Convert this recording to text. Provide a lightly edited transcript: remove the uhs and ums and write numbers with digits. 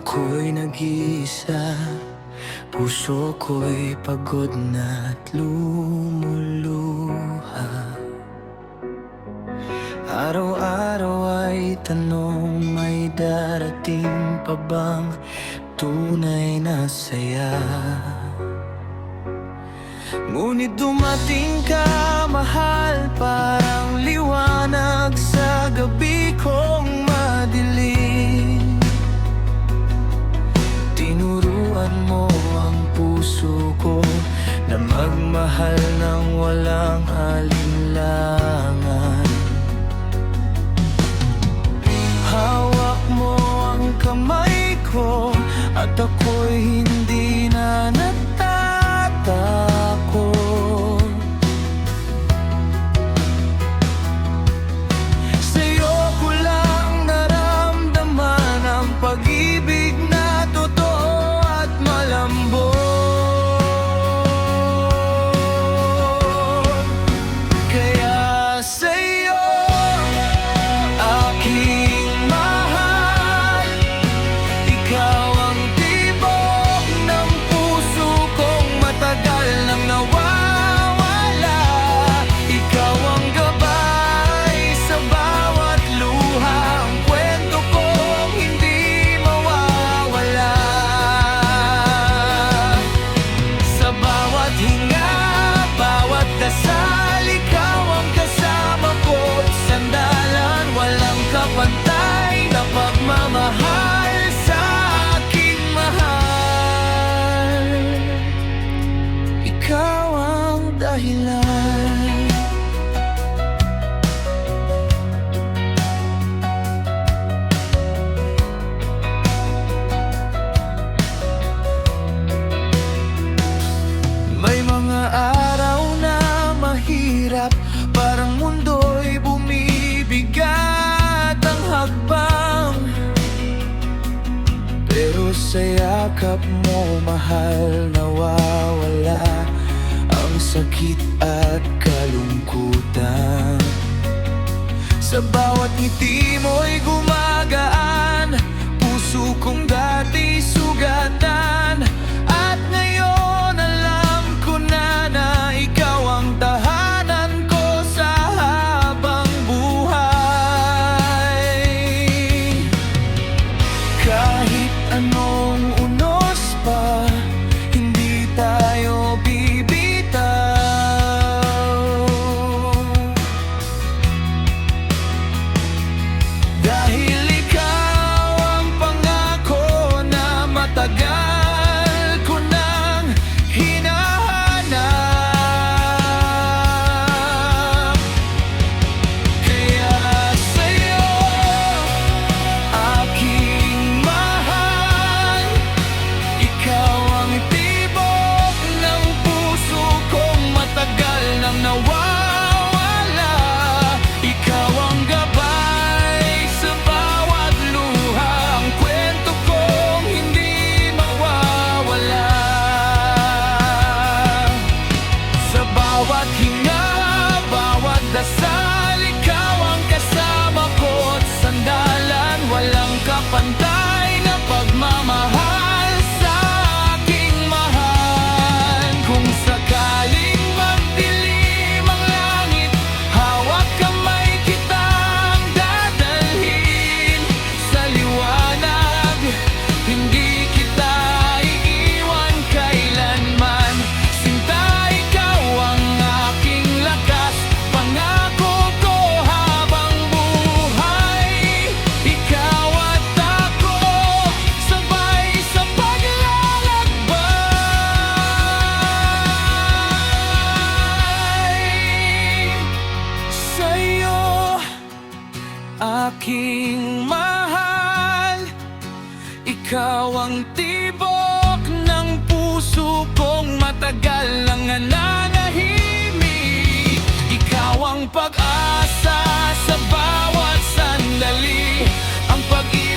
ako'y nag-iisa, puso ko'y pagod na't lumuluha. Araw-araw ay tanong, may darating pa bang tunay na saya? Ngunit dumating ka, mahal, parang liwanag sa gabi kong madilim. Tinuruan mo ang puso ko na magmahal ng walang alinlangan. Hawak mo ang kamay ko at ako'y hindi na natatakot. Sa'yo ko lang naramdaman ang pag-ibig na totoo at malambot. Kaya sa'yo, aking mahal, ikaw ang tibok ng puso kong matagal nang nawawala. Ikaw ang gabay sa bawat luha, ang kwento kong hindi mawawala. Sa bawat hinga, bawat dasal, ikaw ang kasama ko't sandalan. Walang kapantay na pagmamahal sa aking mahal. Ikaw ang dahilan. May mga araw na mahirap, parang mundo'y bumibigat ang hakbang. Pero sa yakap mo, mahal, nawawala ang sakit at kalungkutan. Sa bawat ngiti mo'y gumagaan, puso kong dati sugatan. At ngayon alam ko na na ikaw ang tahanan ko sa habang buhay. Kahit anong unos pa, hindi tayo bibitaw. Dahil ikaw ang pangako na matagal ko nang hinahanap. Kaya sa'yo, aking mahal, ikaw ang tibok ng puso kong matagal nang nawawala. Ikaw ang gabay sa bawat luha, ang kwento kong hindi mawawala. Sa bawat hinga, bawat dasal, ikaw ang kasama ko't sandalan. Walang kapantay na pagmamahal sa aking mahal. Kung sakaling magdilim ang langit, hawak kamay kitang dadalhin sa liwanag. Hindi kita iiwan kailanman. Sinta, ikaw ang aking lakas, pangako ko habang buhay. Ikaw at ako, sabay sa paglalakbay. Sa'yo, aking mahal, ikaw ang tibok ng puso kong matagal nang nananahimik. Ikaw ang pag-asa sa bawat sandali, ang pag-ibig